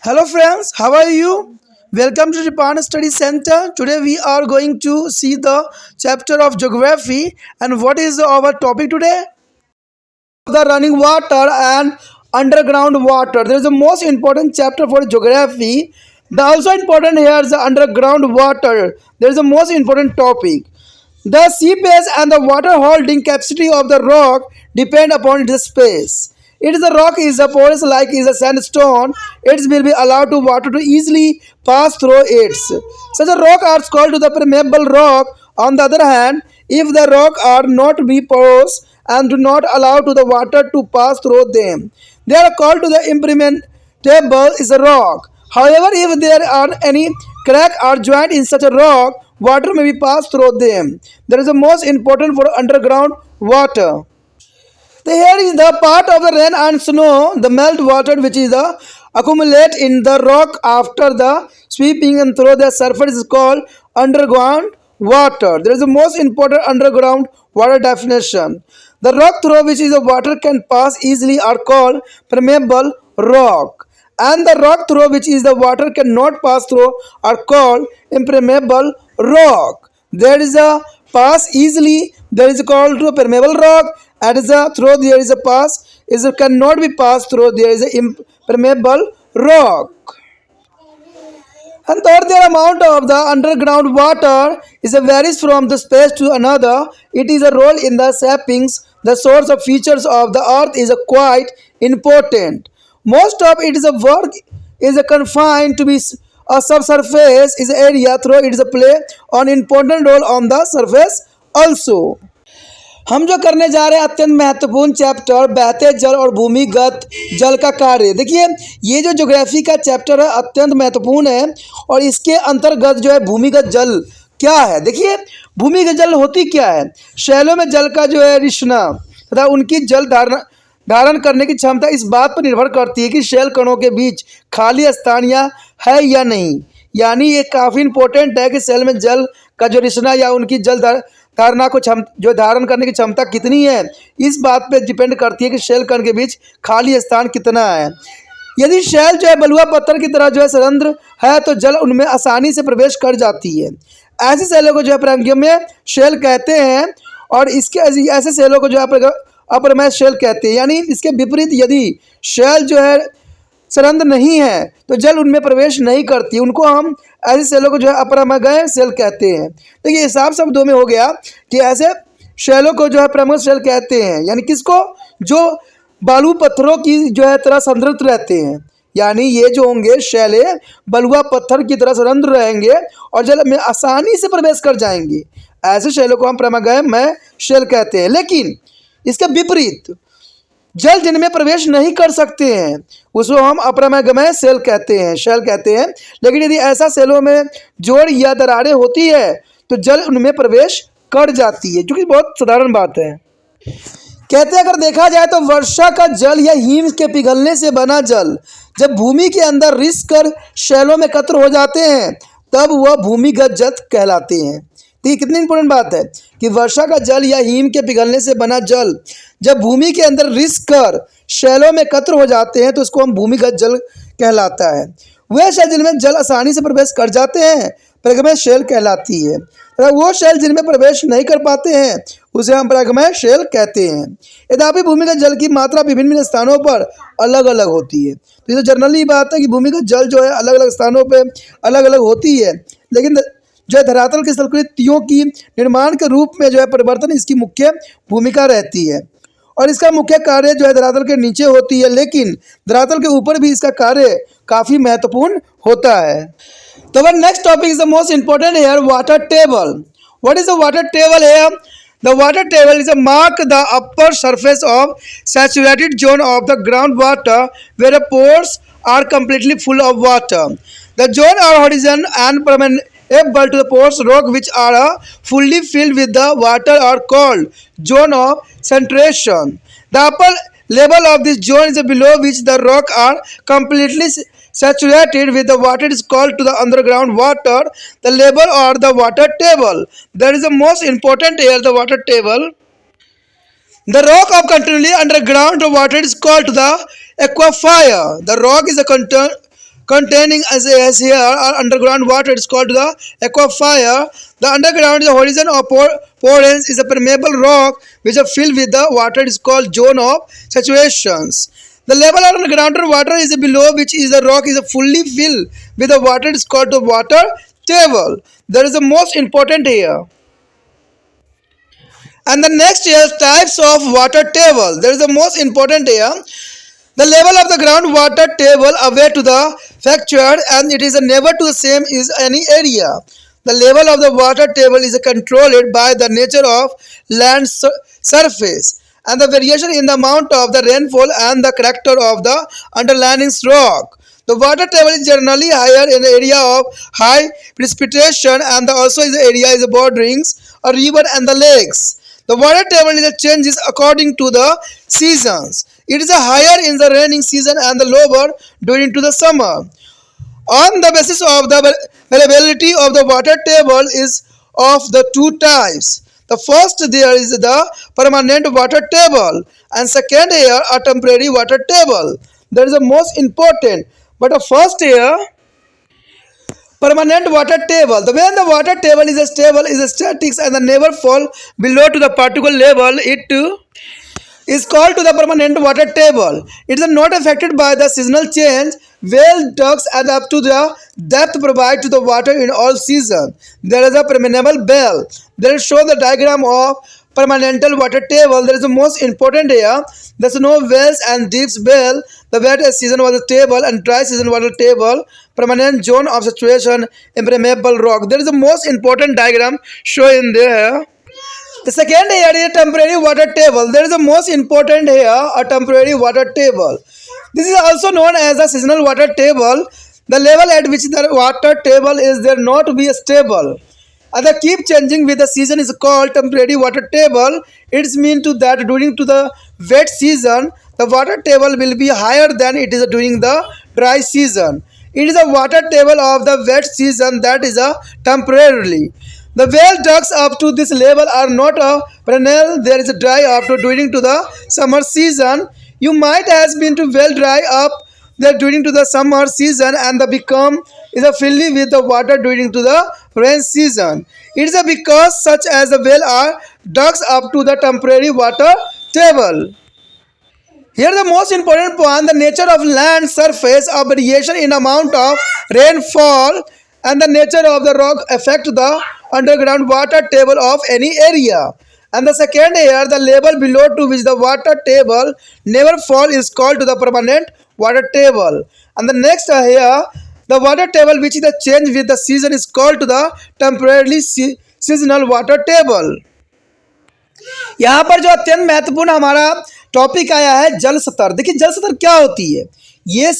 Hello friends, how are you? Welcome to Japan Study Center. Today we are going to see the chapter of geography, and what is our topic today? The running water and underground water. There is the most important chapter for geography. The also important here is the underground water. There is the most important topic. The seepage and the water holding capacity of the rock depend upon its space. If the rock is a porous like is a sandstone, it will be allowed to water to easily pass through it. Such a rock are called to the permeable rock. On the other hand, if the rock are not be porous and do not allow to the water to pass through them, they are called to the impermeable is a rock. However, if there are any crack or joint in such a rock, water may be passed through them. That is the most important for underground water. Here is the part of the rain and snow, the melt water which is the accumulate in the rock after the sweeping and through the surface is called underground water. There is the most important underground water definition. The rock through which is the water can pass easily are called permeable rock. And the rock through which is the water cannot pass through are called impermeable rock. There is a pass easily, there is called to a permeable rock, and is a through there is a pass, is a cannot be passed through there is a impermeable rock. And third, the amount of the underground water is a varies from the space to another. It is a role in the shapings. The source of features of the earth is a quite important. Most of it is a work is a confined to be a subsurface is area through it is a play on important role on the surface also. हम जो करने जा रहे हैं अत्यंत महत्वपूर्ण chapter बहते जल और भूमिगत जल का कार्य। देखिए ये जो ज्योग्राफी का चैप्टर है अत्यंत महत्वपूर्ण है और इसके अंतर्गत जो है भूमिगत जल क्या है। देखिए भूमिगत जल होती क्या है, शैलों में जल का जो है रिश्ना तथा उनकी जल धारण करने की क्षमता इस बात पर निर्भर करती है कि शैल कणों के बीच खाली स्थान है या नहीं। यानी ये काफ़ी इंपॉर्टेंट है कि शैल में जल का जो रिश्ना या उनकी जल धारणा को जो धारण करने की क्षमता कितनी है, इस बात पे डिपेंड करती है कि शैल कण के बीच खाली स्थान कितना है। यदि शैल जो है बलुआ पत्थर की तरह जो है सरंध्र है तो जल उनमें आसानी से प्रवेश कर जाती है। ऐसे शैलों को जो है प्रारंभिक शैल कहते हैं और इसके ऐसे शैलों को जो है अपरमय शैल कहते हैं। यानी इसके विपरीत यदि शैल जो है सरंध्र नहीं है तो जल उनमें प्रवेश नहीं करती, उनको हम ऐसे शैलों को जो है अपरमय शैल कहते हैं। तो ये साफ शब्दों में हो गया कि ऐसे शैलों को जो है प्रमुख शैल कहते हैं। यानी किसको, जो बालू पत्थरों की जो है तरह संरंध्र रहते हैं। यानी ये जो होंगे शैले बलुआ पत्थर की तरह संरंध्र रहेंगे और जल में आसानी से प्रवेश कर जाएंगे। ऐसे शैलों को हम प्रमगमय शैल कहते हैं। लेकिन इसके विपरीत जल जिनमें प्रवेश नहीं कर सकते हैं उसको हम अपरमगमय शैल कहते हैं। लेकिन यदि ऐसा शैलों में जोड़ या दरारें होती है तो जल उनमें प्रवेश कर जाती है, जो कि बहुत साधारण बात है। कहते हैं अगर देखा जाए तो वर्षा का जल या हिम के पिघलने से बना जल जब भूमि के अंदर रिस कर शैलों में एकत्र हो जाते हैं तब वह भूमिगत जल कहलाते हैं। तो ये कितनी इंपॉर्टेंट बात है कि वर्षा का जल या हिम के पिघलने से बना जल जब भूमि के अंदर रिस कर शैलों में एकत्र हो जाते हैं तो उसको हम भूमिगत जल कहलाता है। वह शैल जिनमें जल आसानी से प्रवेश कर जाते हैं प्रगमय शैल कहलाती है, तथा वो शैल जिनमें प्रवेश नहीं कर पाते हैं उसे हम प्रगमय शैल कहते हैं। यद्यपि भूमिगत जल की मात्रा विभिन्न स्थानों पर अलग अलग होती है। तो ये तो जनरली बात है कि भूमिगत जल जो है अलग अलग स्थानों पर अलग अलग होती है, लेकिन जो है धरातल की संस्कृतियों की निर्माण के रूप में जो है परिवर्तन इसकी मुख्य भूमिका रहती है और इसका मुख्य कार्य जो है धरातल के नीचे होती है, लेकिन धरातल के ऊपर भी इसका कार्य काफ़ी महत्वपूर्ण होता है। तो one next topic is the most important here water table. What is the water table here? The water table is a mark the upper surface of saturated zone of the groundwater where the pores are completely full of water. The zone are horizontal and permeable to the porous rock which are fully filled with the water are called zone of saturation. The upper level of this zone is below which the rock are completely saturated with the water is called to the underground water. The level or the water table. That is the most important here, the water table. The rock of continually underground water is called to the aquifer. The rock is a containing as here underground water is called the aquifer. The underground, the horizon of porous is a permeable rock which is filled with the water is called zone of saturations. The level of underground water is below which is the rock is fully filled with the water is called the water table. That is the most important here. And the next is types of water table. That is the most important here. The level of the groundwater table away to the fracture and it is never to the same is any area. The level of the water table is controlled by the nature of land surface and the variation in the amount of the rainfall and the character of the underlying rock. The water table is generally higher in the area of high precipitation and also is the area is bordering a river and the lakes. The water table is changes according to the seasons. It is higher in the raining season and the lower during to the summer. On the basis of the availability of the water table is of the two types. The first there is the permanent water table and second here a temporary water table. That is the most important. But the first here permanent water table. The when the water table is stable is static and the never fall below to the particular level, it is called to the permanent water table. It is not affected by the seasonal change. Well ducts and up to the depth provide to the water in all season. There is a permeable bell. There is show the diagram of permanent water table. There is the most important here. There's no wells and deeps bell. The wet season water table and dry season water table. Permanent zone of saturation impermeable rock. There is the most important diagram shown there. The second here is a temporary water table. There is the most important here, a temporary water table. This is also known as a seasonal water table. The level at which the water table is there not to be stable. And the keep changing with the season is called temporary water table. It's mean to that during to the wet season, the water table will be higher than it is during the dry season. It is a water table of the wet season that is a temporarily. The well ducts up to this level are not a perennial. There is a dry up to during to the summer season. You might has been to well dry up there during to the summer season and the become is a filly with the water during to the rain season. It is a because such as the well are ducts up to the temporary water table. Here the most important point, the nature of land surface of variation in amount of rainfall and the nature of the rock affect the underground water table of any area. And the second here, the level below to which the water table never fall is called to the permanent water table. And the next here, the water table which is the change with the season is called to the temporarily seasonal water table. यहाँ पर जो अत्यंत महत्वपूर्ण हमारा topic आया है जल स्तर। देखिए जल स्तर क्या होती है, ये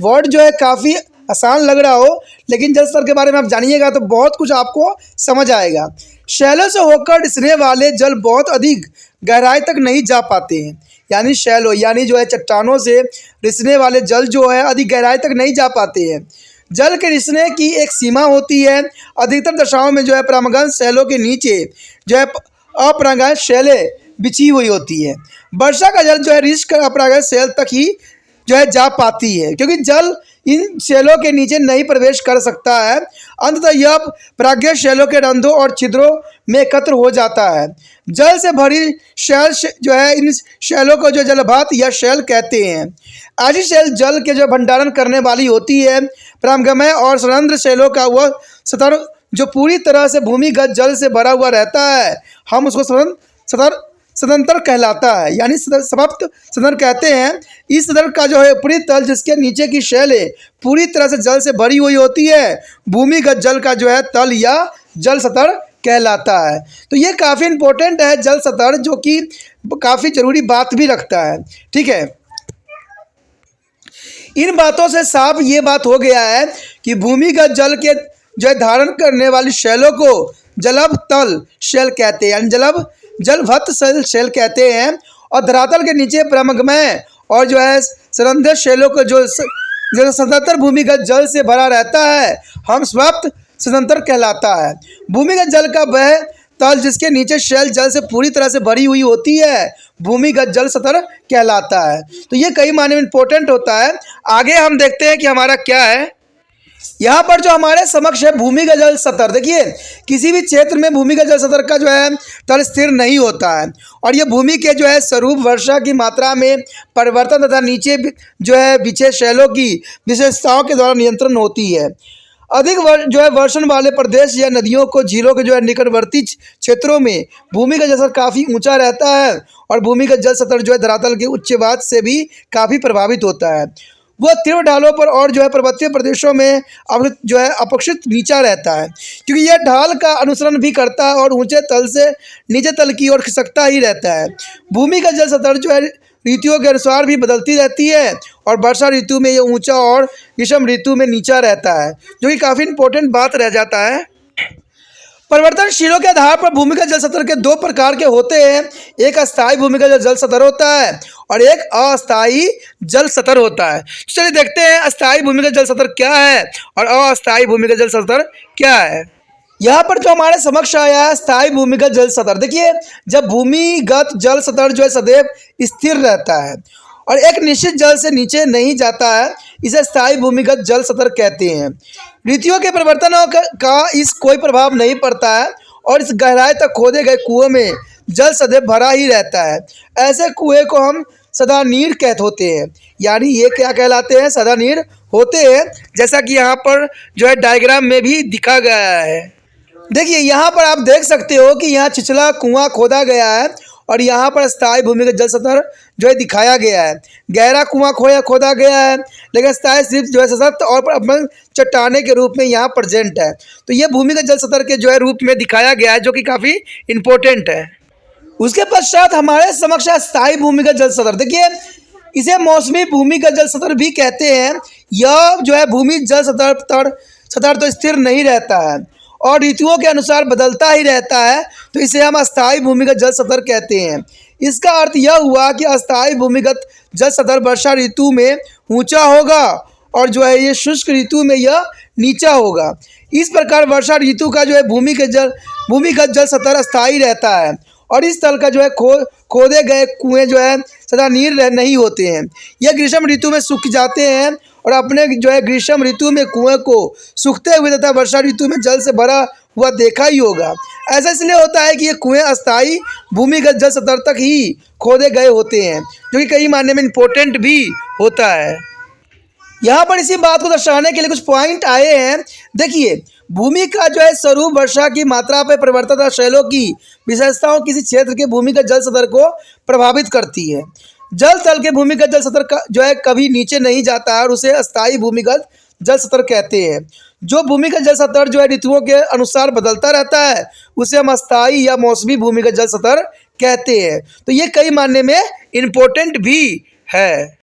वर्ड जो है काफ़ी आसान लग रहा हो लेकिन जल स्तर के बारे में आप जानिएगा तो बहुत कुछ आपको समझ आएगा। शैलो से होकर रिसने वाले जल बहुत अधिक गहराई तक नहीं जा पाते हैं, यानी शैलो यानी जो है चट्टानों से रिसने वाले जल जो है अधिक गहराई तक नहीं जा पाते हैं। जल के रिसने की एक सीमा होती है। अधिकतर दशाओं में जो है परागण शैलों के नीचे जो है अपरागण शैलें बिछी हुई होती है। वर्षा का जल जो है रिस कर अपरागण शैल तक ही जो है जा पाती है क्योंकि जल इन शैलों के नीचे नहीं प्रवेश कर सकता है। अंततः यह परागण शैलों के रंध्रों और छिद्रों में एकत्र हो जाता है। जल से भरी शैल जो है इन शैलों को जो जलभात या शैल कहते हैं। ऐसी शैल जल के जो भंडारण करने वाली होती है। परागमय और सरंध्र शैलों का वह स्तर जो पूरी तरह से भूमिगत जल से भरा हुआ रहता है, हम उसको सदंतर कहलाता है, यानी समाप्त सदन कहते हैं। इस सदन का जो है ऊपरी तल जिसके नीचे की शैलें पूरी तरह से जल से भरी हुई होती है, भूमिगत जल का जो है तल या जल स्तर कहलाता है। तो ये काफ़ी इम्पोर्टेंट है जल स्तर, जो कि काफ़ी ज़रूरी बात भी रखता है। ठीक है, इन बातों से साफ ये बात हो गया है कि भूमिगत जल के जो है धारण करने वाली शैलों को जलभ तल शैल कहते हैं, यानी जलभत शैल कहते हैं। और धरातल के नीचे परागमय और जो है सरंध्र शैलों को जो सदंतर भूमिगत जल से भरा रहता है, हम समाप्त सदंतर कहलाता है। भूमिगत जल का वह तल जिसके नीचे शेल जल से पूरी तरह से भरी हुई होती है भूमिगत जल सतह कहलाता है। तो ये कई मायने में इंपॉर्टेंट होता है। आगे हम देखते हैं कि हमारा क्या है। यहाँ पर जो हमारे समक्ष है भूमिगत जल सतह, देखिए किसी भी क्षेत्र में भूमिगत जल सतह का जो है तल स्थिर नहीं होता है और ये भूमि के जो है स्वरूप, वर्षा की मात्रा में परिवर्तन तथा नीचे जो है बिछे शैलों की विशेषताओं के द्वारा नियंत्रण होती है। अधिक जो है वर्षण वाले प्रदेश या नदियों को झीलों के जो है निकटवर्ती क्षेत्रों में भूमिगत जल स्तर काफ़ी ऊंचा रहता है और भूमिगत जल स्तर जो है धरातल के उच्चवाद से भी काफ़ी प्रभावित होता है। वह तीव्र ढालों पर और जो है पर्वतीय प्रदेशों में जो है अपेक्षित नीचा रहता है, क्योंकि यह ढाल का अनुसरण भी करता है और ऊंचे तल से नीचे तल की ओर खिसकता ही रहता है। भूमि का जल स्तर जो है ऋतुओं के अनुसार भी बदलती रहती है और वर्षा ऋतु में यह ऊंचा और ग्रीष्म ऋतु में नीचा रहता है, जो कि काफ़ी इंपॉर्टेंट बात रह जाता है। परिवर्तनशीलों के आधार पर भूमिगत जल स्तर के दो प्रकार के होते हैं, एक अस्थायी भूमिगत जल स्तर होता है और एक अस्थायी जल स्तर होता है। तो चलिए देखते हैं अस्थायी भूमिगत जल स्तर क्या है और अस्थायी भूमिगत जल स्तर क्या है। यहाँ पर जो हमारे समक्ष आया है स्थायी भूमिगत जल स्तर, देखिए जब भूमिगत जल स्तर जो है सदैव स्थिर रहता है और एक निश्चित जल से नीचे नहीं जाता है, इसे स्थायी भूमिगत जल स्तर कहते हैं। ऋतुओं के परिवर्तनों का इस कोई प्रभाव नहीं पड़ता है और इस गहराई तक खोदे गए कुएं में जल सदैव भरा ही रहता है। ऐसे कुएं को हम सदानीर कहते होते हैं, यानी ये क्या कहलाते हैं, सदानीर होते हैं, जैसा कि यहाँ पर जो है डायग्राम में भी दिखा गया है। देखिए यहाँ पर आप देख सकते हो कि यहाँ छिछला कुआं खोदा गया है और यहाँ पर स्थायी भूमिगत जल स्तर जो है दिखाया गया है। गहरा कुआं खोदा गया है, लेकिन स्थायी सिर्फ जो है सशक्त और अपने चट्टाने के रूप में यहाँ प्रेजेंट है। तो ये भूमिगत जल स्तर के जो है रूप में दिखाया गया है, जो कि काफ़ी इम्पोर्टेंट है। उसके पश्चात हमारे समक्ष स्थायी भूमिगत जल स्तर, देखिए इसे मौसमी भूमिगत जल स्तर भी कहते हैं। यह जो है भूमि जल स्तर तो स्थिर नहीं रहता है और ऋतुओं के अनुसार बदलता ही रहता है, तो इसे हम अस्थायी भूमिगत जल स्तर कहते हैं। इसका अर्थ यह हुआ कि अस्थायी भूमिगत जल स्तर वर्षा ऋतु में ऊंचा होगा और जो है ये शुष्क ऋतु में यह नीचा होगा। इस प्रकार वर्षा ऋतु का जो है भूमिगत जल स्तर अस्थायी रहता है और इस तल का जो है खोदे गए कुएं जो है सदा नीर नहीं होते हैं। यह ग्रीष्म ऋतु में सूख जाते हैं और अपने जो है ग्रीष्म ऋतु में कुएं को सूखते हुए तथा वर्षा ऋतु में जल से भरा हुआ देखा ही होगा। ऐसा इसलिए होता है कि ये कुएं अस्थायी भूमिगत जल स्तर तक ही खोदे गए होते हैं, जो कि कई मायने में इम्पोर्टेंट भी होता है। यहाँ पर इसी बात को दर्शाने के लिए कुछ पॉइंट आए हैं। देखिए भूमि का जो है स्वरूप, वर्षा की मात्रा पर परिवर्तन तथा शैलों की विशेषताओं किसी क्षेत्र के भूमिगत जल स्तर को प्रभावित करती है। जल तल के भूमिगत जल स्तर का जो है कभी नीचे नहीं जाता है और उसे अस्थायी भूमिगत जल स्तर कहते हैं। जो भूमिगत जल स्तर जो है ऋतुओं के अनुसार बदलता रहता है, उसे हम अस्थायी या मौसमी भूमिगत जल स्तर कहते हैं। तो ये कई मायने में इम्पोर्टेंट भी है।